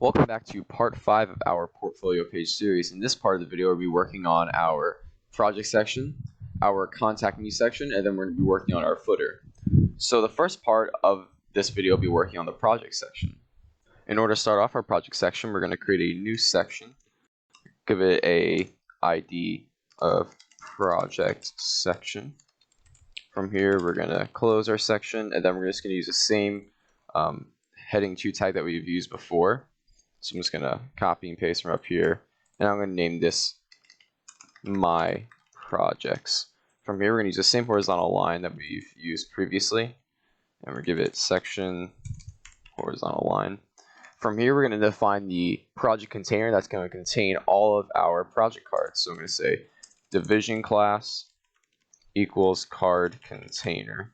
Welcome back to part 5 of our portfolio page series. In this part of the video, we'll be working on our project section, our contact me section, and then we're going to be working on our footer. So the first part of this video will be working on the project section. In order to start off our project section, we're going to create a new section, give it a ID of project section. From here, we're going to close our section, and then we're just going to use the same heading 2 tag that we've used before. So I'm just going to copy and paste from up here, and I'm going to name this my projects. From here, we're going to use the same horizontal line that we've used previously, and we'll give it section horizontal line. From here, we're going to define the project container that's going to contain all of our project cards. So I'm going to say division class equals card container,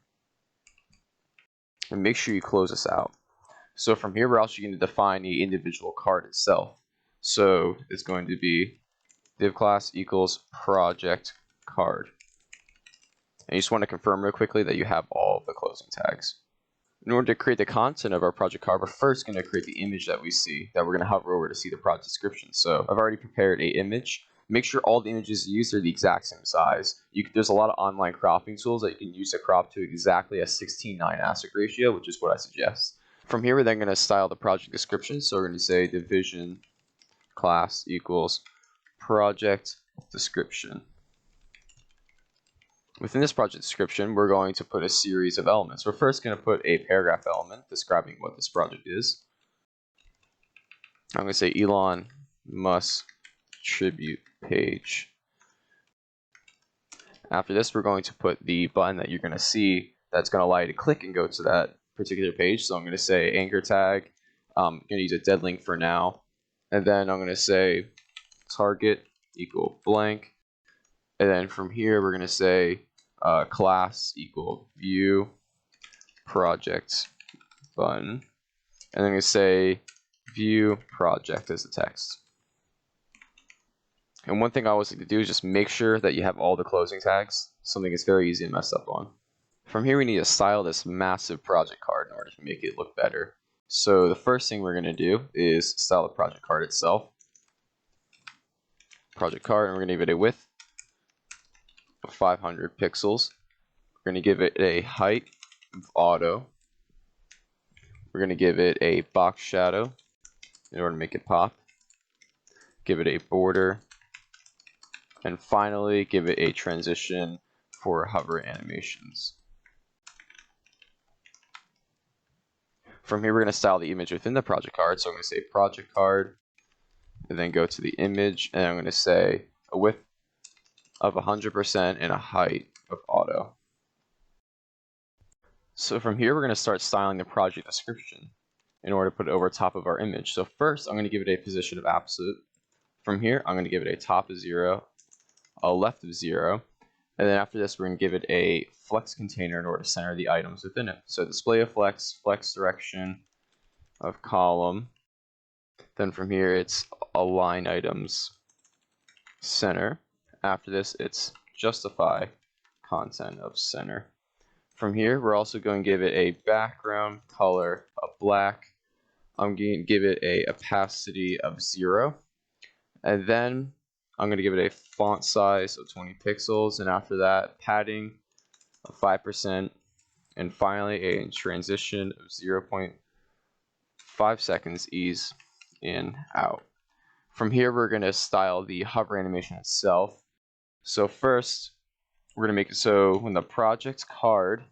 and make sure you close this out. So from here, we're also going to define the individual card itself. So it's going to be div class equals project card. And you just want to confirm real quickly that you have all of the closing tags. In order to create the content of our project card, we're first going to create the image that we see, that we're going to hover over to see the project description. So I've already prepared an image. Make sure all the images used are the exact same size. There's a lot of online cropping tools that you can use to crop to exactly a 16:9 aspect ratio, which is what I suggest. From here, we're then going to style the project description. So we're going to say division class equals project description. Within this project description, we're going to put a series of elements. We're first going to put a paragraph element describing what this project is. I'm going to say Elon Musk tribute page. After this, we're going to put the button that you're going to see that's going to allow you to click and go to that particular page. So I'm going to say anchor tag. I'm going to use a dead link for now. And then I'm going to say target equal blank. And then from here, we're going to say class equal view project button. And then I'm going to say view project as the text. And one thing I always like to do is just make sure that you have all the closing tags, something that's very easy to mess up on. From here, we need to style this massive project card in order to make it look better. So the first thing we're going to do is style the project card itself. Project card, and we're going to give it a width of 500 pixels. We're going to give it a height of auto. We're going to give it a box shadow in order to make it pop. Give it a border. And finally, give it a transition for hover animations. From here, we're going to style the image within the project card. So I'm going to say project card, and then go to the image, and I'm going to say a width of 100% and a height of auto. So from here, we're going to start styling the project description in order to put it over top of our image. So first, I'm going to give it a position of absolute. From here, I'm going to give it a top of 0, a left of 0, and then after this, we're going to give it a flex container in order to center the items within it. So display of flex, flex direction of column. Then from here, it's align items center. After this, it's justify content of center. From here, we're also going to give it a background color of black. I'm going to give it a opacity of 0. And then I'm going to give it a font size of 20 pixels, and after that, padding of 5%, and finally a transition of 0.5 seconds ease in, out. From here, we're going to style the hover animation itself. So first, we're going to make it so when the project card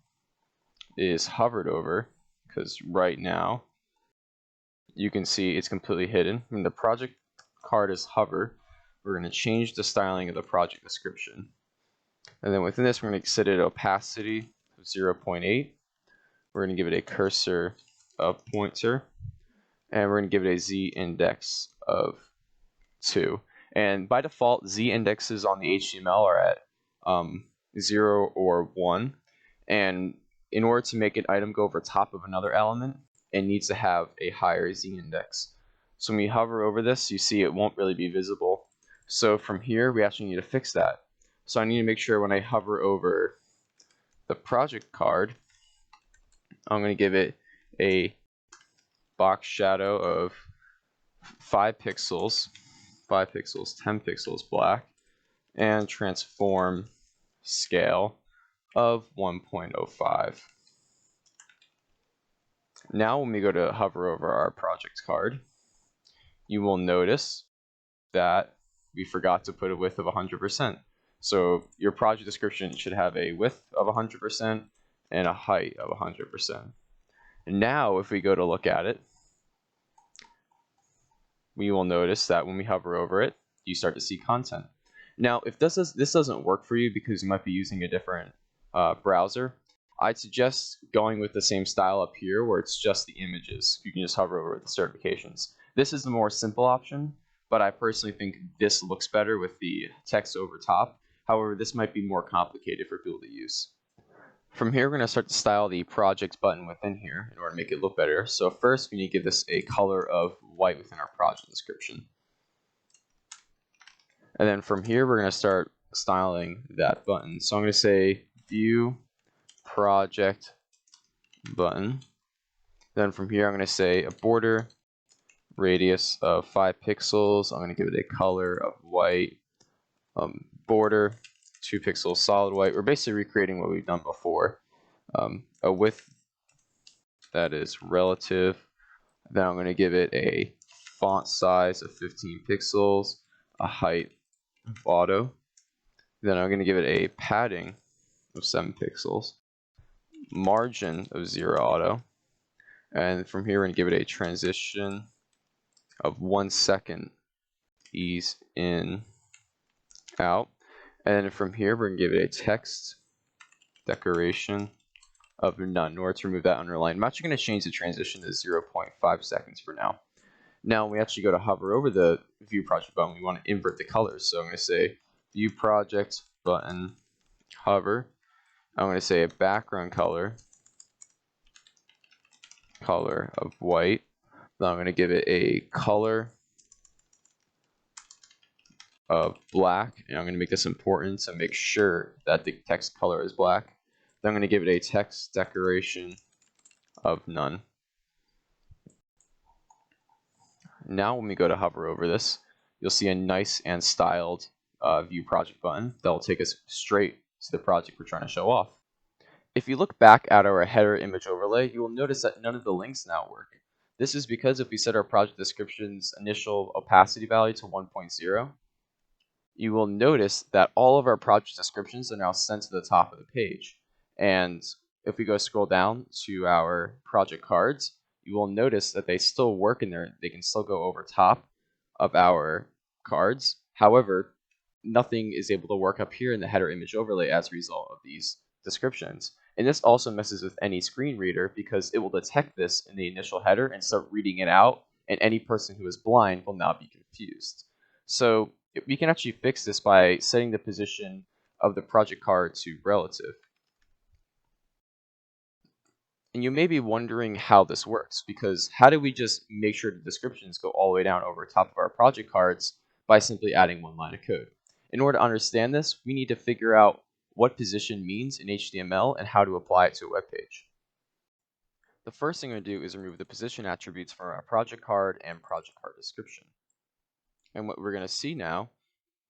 is hovered over, because right now, you can see it's completely hidden. When the project card is hovered, we're going to change the styling of the project description. And then within this, we're going to set it opacity of 0.8. We're going to give it a cursor of pointer. And we're going to give it a z index of 2. And by default, z indexes on the HTML are at 0 or 1. And in order to make an item go over top of another element, it needs to have a higher z index. So when we hover over this, you see it won't really be visible. So from here, we actually need to fix that. So I need to make sure when I hover over the project card, I'm going to give it a box shadow of 5 pixels, 10 pixels black, and transform scale of 1.05. Now when we go to hover over our project card, you will notice that we forgot to put a width of 100%. So your project description should have a width of 100% and a height of 100%. And now if we go to look at it, we will notice that when we hover over it, you start to see content. Now, if this doesn't work for you because you might be using a different browser, I'd suggest going with the same style up here where it's just the images. You can just hover over the certifications. This is the more simple option, but I personally think this looks better with the text over top. However, this might be more complicated for people to use. From here, we're going to start to style the project button within here in order to make it look better. So first, we need to give this a color of white within our project description. And then from here, we're going to start styling that button. So I'm going to say view project button. Then from here, I'm going to say a border radius of 5 pixels. I'm going to give it a color of white. Border 2 pixels solid white. We're basically recreating what we've done before. A width that is relative. Then I'm going to give it a font size of 15 pixels, a height of auto. Then I'm going to give it a padding of 7 pixels, margin of 0 auto, and from here we're going to give it a transition of 1 second, ease in, out, and from here we're going to give it a text decoration of none in order to remove that underline. I'm actually going to change the transition to 0.5 seconds for now. Now, when we actually go to hover over the view project button, we want to invert the colors. So I'm going to say view project button hover. I'm going to say a background color of white. Then I'm going to give it a color of black, and I'm going to make this important to make sure that the text color is black. Then I'm going to give it a text decoration of none. Now when we go to hover over this, you'll see a nice and styled view project button that will take us straight to the project we're trying to show off. If you look back at our header image overlay, you will notice that none of the links now work. This is because if we set our project description's initial opacity value to 1.0, you will notice that all of our project descriptions are now sent to the top of the page. And if we go scroll down to our project cards, you will notice that they still work in there. They can still go over top of our cards. However, nothing is able to work up here in the header image overlay as a result of these descriptions. And this also messes with any screen reader because it will detect this in the initial header and start reading it out, and any person who is blind will now be confused. So we can actually fix this by setting the position of the project card to relative. And you may be wondering how this works, because how do we just make sure the descriptions go all the way down over top of our project cards by simply adding one line of code? In order to understand this, we need to figure out what position means in HTML and how to apply it to a web page. The first thing I'm going to do is remove the position attributes from our project card and project card description. And what we're going to see now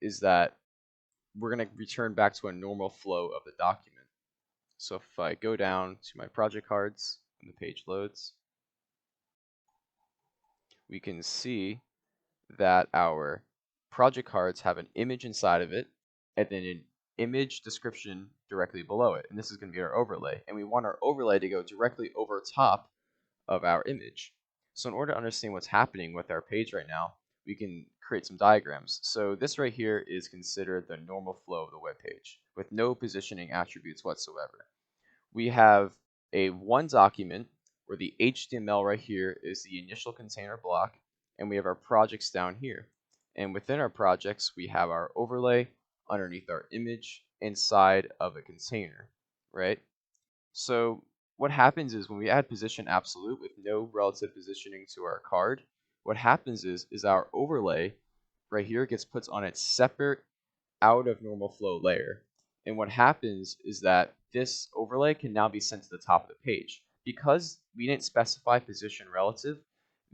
is that we're going to return back to a normal flow of the document. So if I go down to my project cards and the page loads, we can see that our project cards have an image inside of it and then an image description directly below it. And this is going to be our overlay. And we want our overlay to go directly over top of our image. So in order to understand what's happening with our page right now, we can create some diagrams. So this right here is considered the normal flow of the web page with no positioning attributes whatsoever. We have a one document where the HTML right here is the initial container block, and we have our projects down here. And within our projects, we have our overlay underneath our image inside of a container, right? So what happens is when we add position absolute with no relative positioning to our card, what happens is our overlay right here gets put on its separate out of normal flow layer. And what happens is that this overlay can now be sent to the top of the page. Because we didn't specify position relative,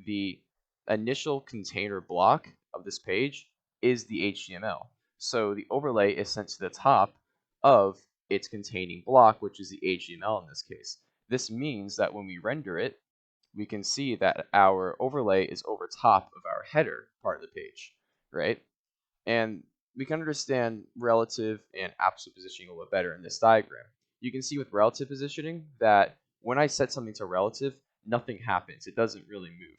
the initial container block of this page is the HTML. So the overlay is sent to the top of its containing block, which is the HTML in this case. This means that when we render it, we can see that our overlay is over top of our header part of the page, right? And we can understand relative and absolute positioning a little bit better in this diagram. You can see with relative positioning that when I set something to relative, nothing happens. It doesn't really move.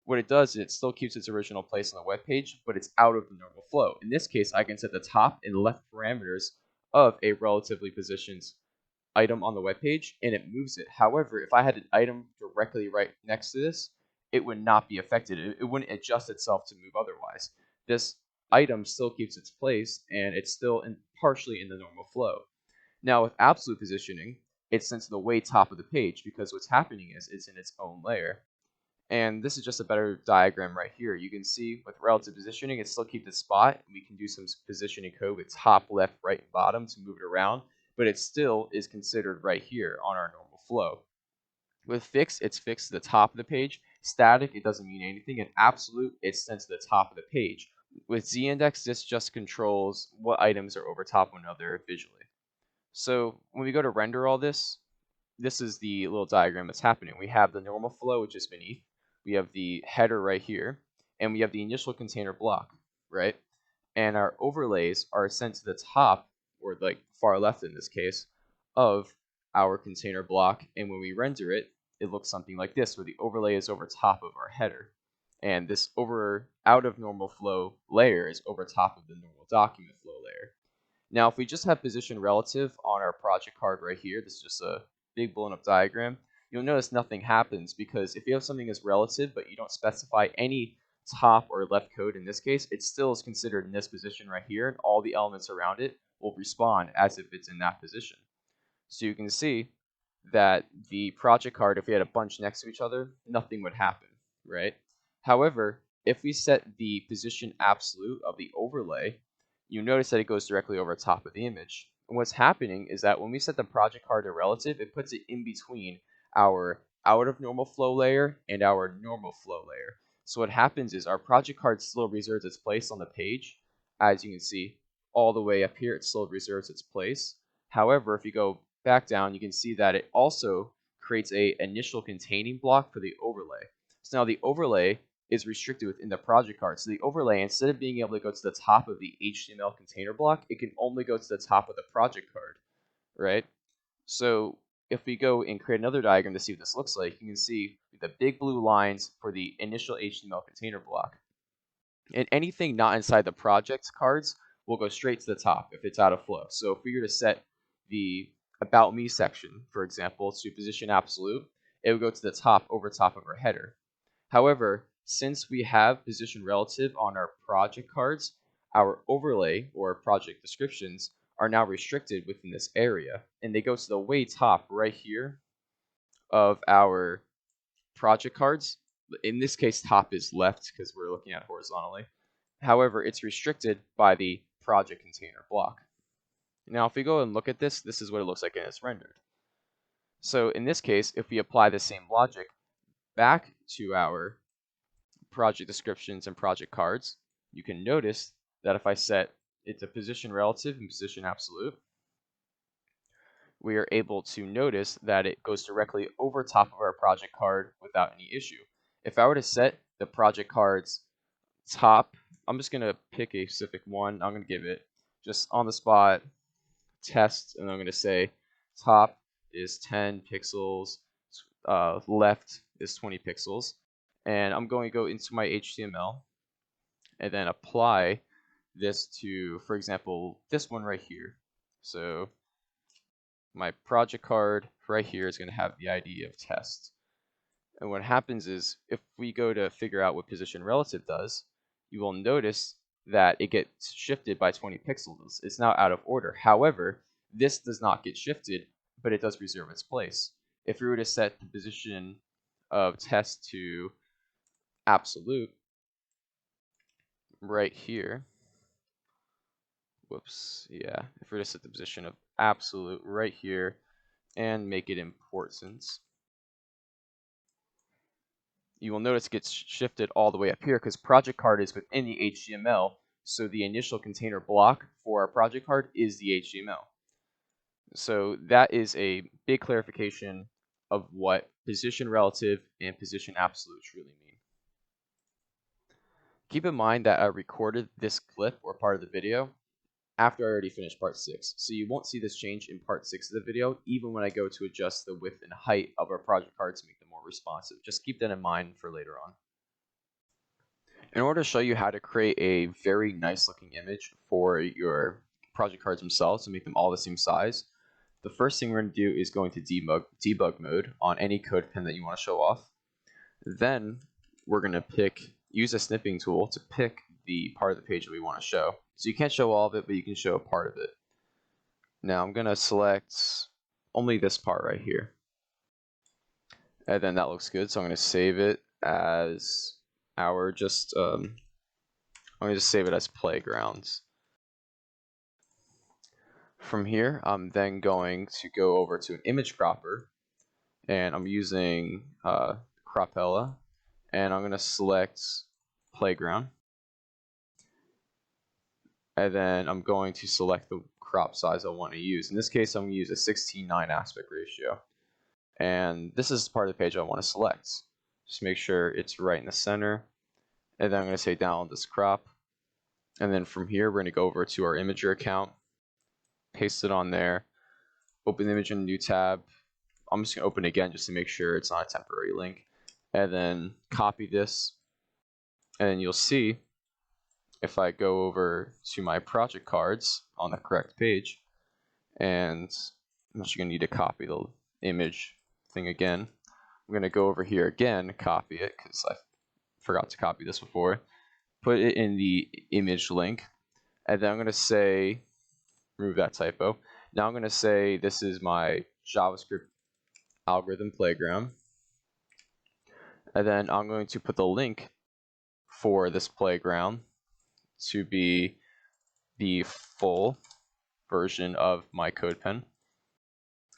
What it does is it still keeps its original place on the web page, but it's out of the normal flow. In this case, I can set the top and left parameters of a relatively positioned item on the web page and it moves it. However, if I had an item directly right next to this, it would not be affected. It wouldn't adjust itself to move otherwise. This item still keeps its place and it's still partially in the normal flow. Now with absolute positioning, it's sent to the way top of the page because what's happening is it's in its own layer. And this is just a better diagram right here. You can see with relative positioning, it still keeps its spot. We can do some positioning code with top, left, right, and bottom to move it around, but it still is considered right here on our normal flow. With fixed, it's fixed to the top of the page. Static, it doesn't mean anything. And absolute, it's sent to the top of the page. With z-index, this just controls what items are over top of another visually. So when we go to render all this, this is the little diagram that's happening. We have the normal flow, which is beneath. We have the header right here, and we have the initial container block, right? And our overlays are sent to the top, or like far left in this case, of our container block. And when we render it, it looks something like this, where the overlay is over top of our header. And this out of normal flow layer is over top of the normal document flow layer. Now, if we just have position relative on our project card right here, this is just a big blown up diagram, you'll notice nothing happens because if you have something as relative but you don't specify any top or left code in this case, it still is considered in this position right here, and all the elements around it will respond as if it's in that position. So you can see that the project card, if we had a bunch next to each other, nothing would happen, right? However, if we set the position absolute of the overlay, you notice that it goes directly over top of the image. And what's happening is that when we set the project card to relative, it puts it in between our out of normal flow layer and our normal flow layer. So what happens is our project card still reserves its place on the page. As you can see, all the way up here, it still reserves its place. However, if you go back down, you can see that it also creates a initial containing block for the overlay. So now the overlay is restricted within the project card. So the overlay, instead of being able to go to the top of the HTML container block, it can only go to the top of the project card, right? So if we go and create another diagram to see what this looks like, you can see the big blue lines for the initial HTML container block. And anything not inside the project cards will go straight to the top if it's out of flow. So if we were to set the About Me section, for example, to position absolute, it would go to the top over top of our header. However, since we have position relative on our project cards, our overlay or project descriptions are now restricted within this area, and they go to the way top right here of our project cards. In this case, top is left because we're looking at horizontally. However, it's restricted by the project container block. Now, if we go and look at this, this is what it looks like and it's rendered. So in this case, if we apply the same logic back to our project descriptions and project cards, you can notice that if I set it to position relative and position absolute, we are able to notice that it goes directly over top of our project card without any issue. If I were to set the project card's top, I'm just going to pick a specific one. I'm going to give it just on the spot test, and I'm going to say top is 10 pixels, left is 20 pixels. And I'm going to go into my HTML and then apply this to, for example, this one right here. So my project card right here is going to have the ID of test. And what happens is if we go to figure out what position relative does, you will notice that it gets shifted by 20 pixels. It's now out of order. However, this does not get shifted, but it does reserve its place. If we were to set the position of test to absolute right here, whoops, yeah, if we were to set the position of absolute right here and make it importance, you will notice it gets shifted all the way up here because project card is within the HTML, so the initial container block for our project card is the HTML. So that is a big clarification of what position relative and position absolutes really mean. Keep in mind that I recorded this clip or part of the video after I already finished part 6, so you won't see this change in part 6 of the video even when I go to adjust the width and height of our project cards to make them more responsive. Just keep that in mind for later on. In order to show you how to create a very nice looking image for your project cards themselves to make them all the same size, the first thing we're going to do is go into debug mode on any code pen that you want to show off. Then we're going to use a snipping tool to pick the part of the page that we want to show. So you can't show all of it, but you can show a part of it. Now I'm going to select only this part right here. And then that looks good, so I'm going to save it as I'm going to just save it as playgrounds. From here, I'm then going to go over to an image cropper, and I'm using Cropella, and I'm going to select playground. And then I'm going to select the crop size I want to use. In this case, I'm going to use a 16:9 aspect ratio. And this is part of the page I want to select. Just make sure it's right in the center. And then I'm going to say download this crop. And then from here, we're going to go over to our Imgur account, paste it on there, open the image in a new tab. I'm just going to open it again just to make sure it's not a temporary link. And then copy this. And you'll see if I go over to my project cards on the correct page, and I'm just going to need to copy the image thing again. I'm going to go over here again, copy it because I forgot to copy this before, put it in the image link, and then I'm going to say, remove that typo. Now I'm going to say this is my JavaScript algorithm playground, and then I'm going to put the link for this playground to be the full version of my CodePen,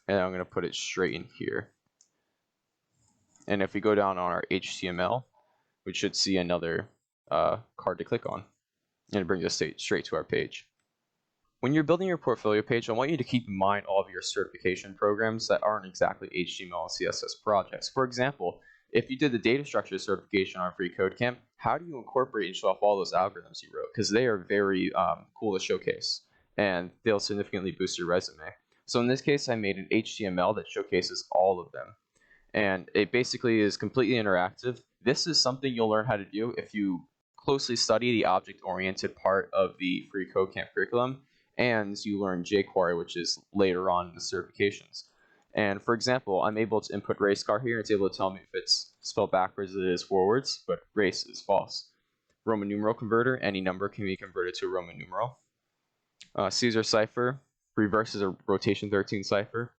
and I'm going to put it straight in here. And if we go down on our HTML, we should see another card to click on, and it brings us straight to our page. When you're building your portfolio page, I want you to keep in mind all of your certification programs that aren't exactly HTML and CSS projects. For example, if you did the data structure certification on Free Code Camp, how do you incorporate and show off all those algorithms you wrote? Because they are very cool to showcase, and they'll significantly boost your resume. So in this case, I made an HTML that showcases all of them, and it basically is completely interactive. This is something you'll learn how to do if you closely study the object-oriented part of the Free Code Camp curriculum, and you learn jQuery, which is later on in the certifications. And for example, I'm able to input race car here. It's able to tell me if it's spelled backwards as it is forwards, but race is false. Roman numeral converter, any number can be converted to a Roman numeral. Caesar cipher, reverses a rotation 13 cipher.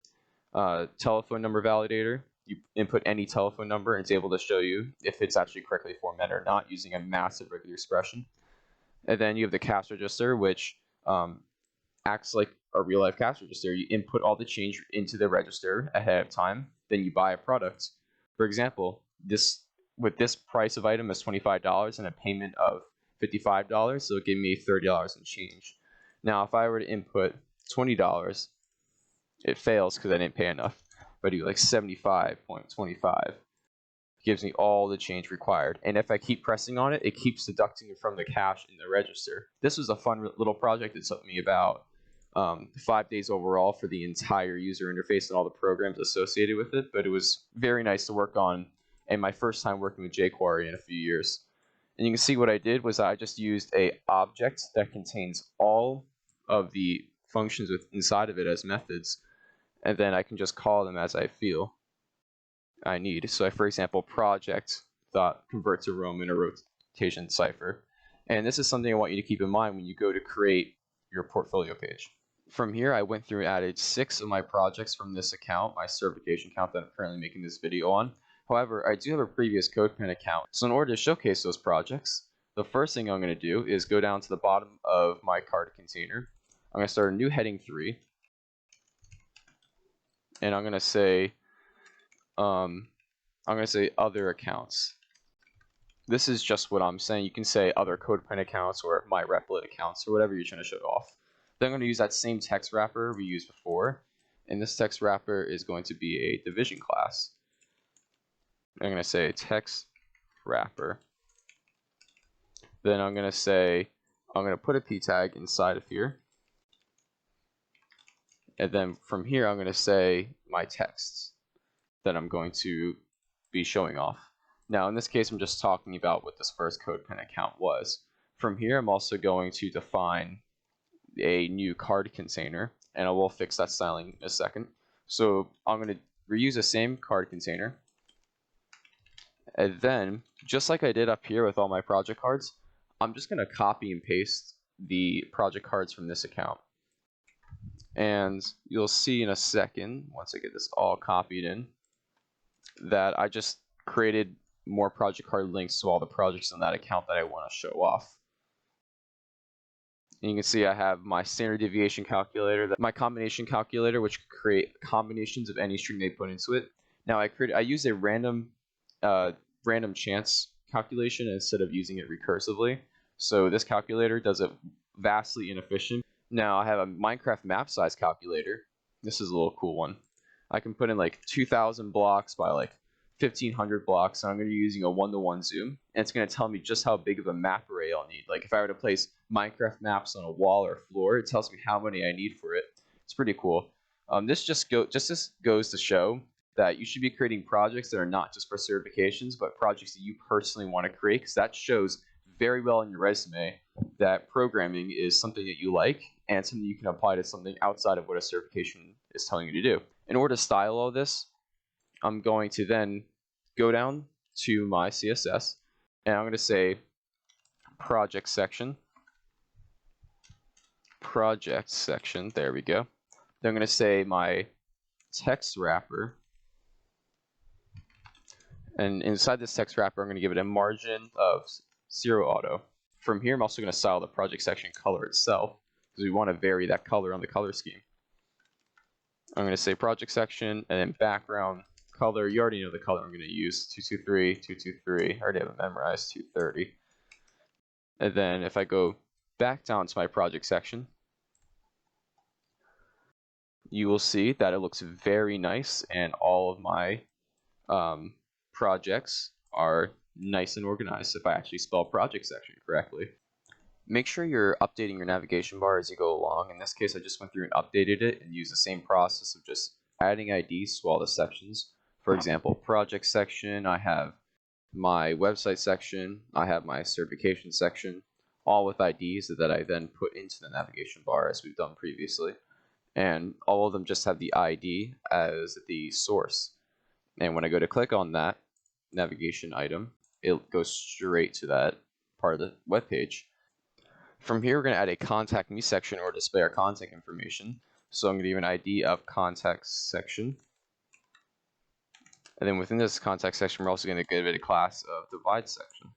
Telephone number validator, you input any telephone number and it's able to show you if it's actually correctly formatted or not using a massive regular expression. And then you have the cash register, which acts like a real life cash register. You input all the change into the register ahead of time, then you buy a product. For example, with this price of item is $25 and a payment of $55, so it gave me $30 in change. Now, if I were to input $20, it fails because I didn't pay enough. If I do like 75.25, it gives me all the change required. And if I keep pressing on it, it keeps deducting it from the cash in the register. This was a fun little project. It took me about 5 days overall for the entire user interface and all the programs associated with it, but it was very nice to work on, and my first time working with jQuery in a few years. And you can see what I did was I just used a object that contains all of the functions inside of it as methods, and then I can just call them as I feel I need. So for example, project dot convert to Roman or rotation cipher. And this is something I want you to keep in mind when you go to create your portfolio page. From here, I went through and added 6 of my projects from this account, my certification account that I'm currently making this video on. However, I do have a previous CodePen account. So in order to showcase those projects, the first thing I'm going to do is go down to the bottom of my card container. I'm going to start a new heading 3. And I'm going to say other accounts. This is just what I'm saying. You can say other CodePen accounts or my Replit accounts or whatever you're trying to show off. Then I'm going to use that same text wrapper we used before, and this text wrapper is going to be a division class. I'm going to say text wrapper. Then I'm going to say I'm going to put a p tag inside of here, and then from here I'm going to say my text that I'm going to be showing off. Now in this case I'm just talking about what this first CodePen account was. From here I'm also going to define a new card container, and I will fix that styling in a second. So I'm going to reuse the same card container, and then just like I did up here with all my project cards, I'm just going to copy and paste the project cards from this account. And you'll see in a second, once I get this all copied in, that I just created more project card links to all the projects in that account that I want to show off. And you can see I have my standard deviation calculator, my combination calculator, which could create combinations of any string they put into it. Now I use a random chance calculation instead of using it recursively. So this calculator does it vastly inefficient. Now I have a Minecraft map size calculator. This is a little cool one. I can put in like 2,000 blocks by like 1,500 blocks, and I'm going to be using a 1-to-1 zoom, and it's going to tell me just how big of a map array I'll need. Like if I were to place Minecraft maps on a wall or floor, it tells me how many I need for it. It's pretty cool. This goes to show that you should be creating projects that are not just for certifications, but projects that you personally want to create, because that shows very well in your resume that programming is something that you like and something you can apply to something outside of what a certification is telling you to do. In order to style all this, I'm going to then go down to my CSS, and I'm going to say project section, there we go. Then I'm going to say my text wrapper, and inside this text wrapper I'm going to give it a margin of 0 auto. From here I'm also going to style the project section color itself, because we want to vary that color on the color scheme. I'm going to say project section, and then background color, you already know the color I'm going to use, 223, 223, I already have it memorized, 230. And then if I go back down to my project section, you will see that it looks very nice, and all of my projects are nice and organized if I actually spell project section correctly. Make sure you're updating your navigation bar as you go along. In this case, I just went through and updated it and used the same process of just adding IDs to all the sections. For example, project section, I have my website section, I have my certification section, all with IDs that I then put into the navigation bar as we've done previously. And all of them just have the ID as the source. And when I go to click on that navigation item, it goes straight to that part of the web page. From here, we're going to add a contact me section or display our contact information. So I'm going to give an ID of contact section. And then within this contact section, we're also going to give it a class of divide section.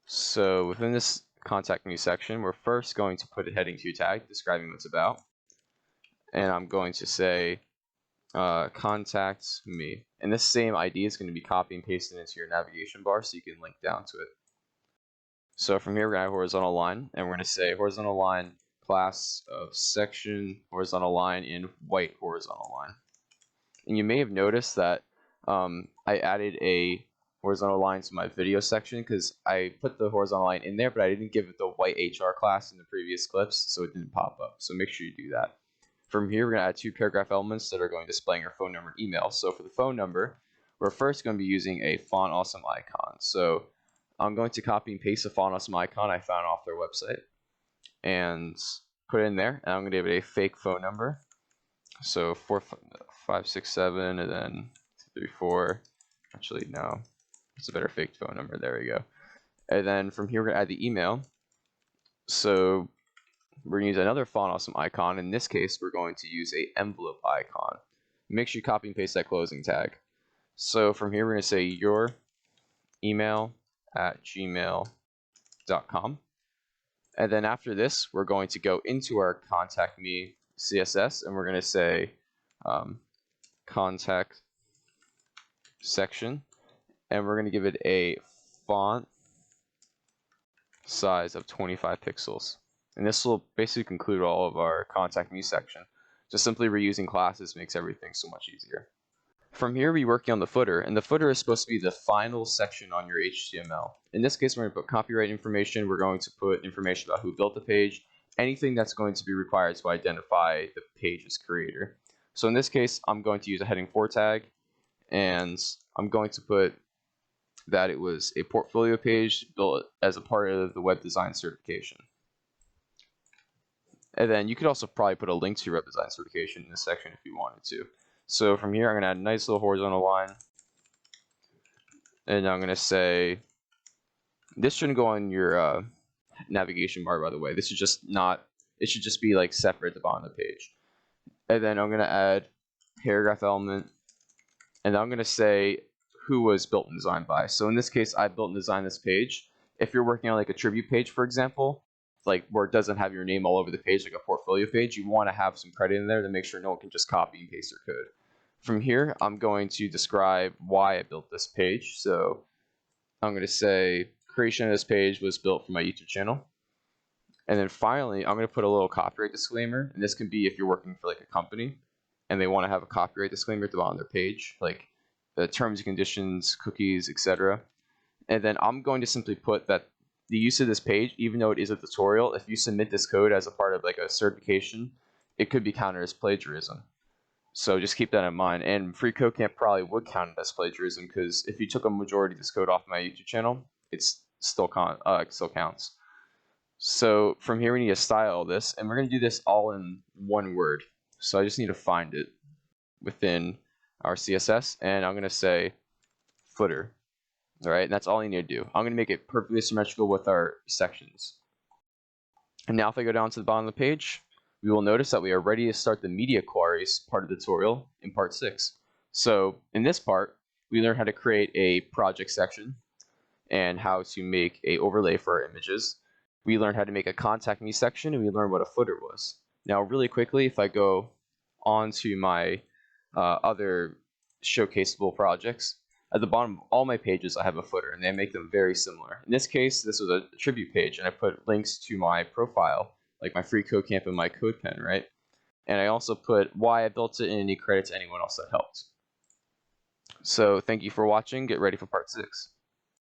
So within this contact me section, we're first going to put a heading to tag describing what it's about. And I'm going to say contact me. And this same ID is going to be copied and pasted into your navigation bar so you can link down to it. So from here, we're going to have horizontal line, and we're going to say horizontal line class of section horizontal line in white horizontal line. And you may have noticed that I added a horizontal line to my video section because I put the horizontal line in there, but I didn't give it the white HR class in the previous clips, so it didn't pop up. So make sure you do that. From here, we're going to add 2 paragraph elements that are going to display your phone number and email. So for the phone number, we're first going to be using a Font Awesome icon. So I'm going to copy and paste the Font Awesome icon I found off their website and put it in there. And I'm going to give it a fake phone number. So 4567 and then 234. Actually, no, it's a better fake phone number. There we go. And then from here, we're going to add the email. So we're going to use another Font Awesome icon. In this case, we're going to use a envelope icon. Make sure you copy and paste that closing tag. So from here, we're going to say your email at gmail.com. And then after this, we're going to go into our contact me CSS, and we're going to say contact section, and we're going to give it a font size of 25 pixels. And this will basically conclude all of our contact me section. Just simply reusing classes makes everything so much easier. From here, we're working on the footer, and the footer is supposed to be the final section on your HTML. In this case, we're going to put copyright information, we're going to put information about who built the page, anything that's going to be required to identify the page's creator. So in this case, I'm going to use a heading 4 tag, and I'm going to put that it was a portfolio page built as a part of the web design certification. And then you could also probably put a link to your web design certification in this section if you wanted to. So from here, I'm going to add a nice little horizontal line. And I'm going to say, this shouldn't go on your navigation bar, by the way. This is just not, it should just be like separate at the bottom of the page. And then I'm going to add paragraph element. And I'm going to say who was built and designed by. So in this case, I built and designed this page. If you're working on like a tribute page, for example, like where it doesn't have your name all over the page, like a portfolio page, you want to have some credit in there to make sure no one can just copy and paste their code. From here, I'm going to describe why I built this page. So I'm going to say creation of this page was built for my YouTube channel. And then finally, I'm going to put a little copyright disclaimer. And this can be if you're working for like a company and they want to have a copyright disclaimer at the bottom of their page, like the terms and conditions, cookies, etc. And then I'm going to simply put that the use of this page, even though it is a tutorial, if you submit this code as a part of like a certification, it could be counted as plagiarism. So just keep that in mind. And free code camp probably would count it as plagiarism because if you took a majority of this code off my YouTube channel, it's still counts. So from here we need to style this, and we're going to do this all in one word. So I just need to find it within our CSS, and I'm going to say footer. All right, and that's all you need to do. I'm going to make it perfectly symmetrical with our sections. And now if I go down to the bottom of the page, we will notice that we are ready to start the media queries part of the tutorial in part 6. So in this part, we learn how to create a project section and how to make a overlay for our images. We learned how to make a contact me section, and we learned what a footer was. Now really quickly, if I go on to my other showcaseable projects, at the bottom of all my pages I have a footer, and they make them very similar. In this case, this was a tribute page, and I put links to my profile, like my free code camp and my code pen, right? And I also put why I built it and any credit to anyone else that helped. So thank you for watching. Get ready for part 6.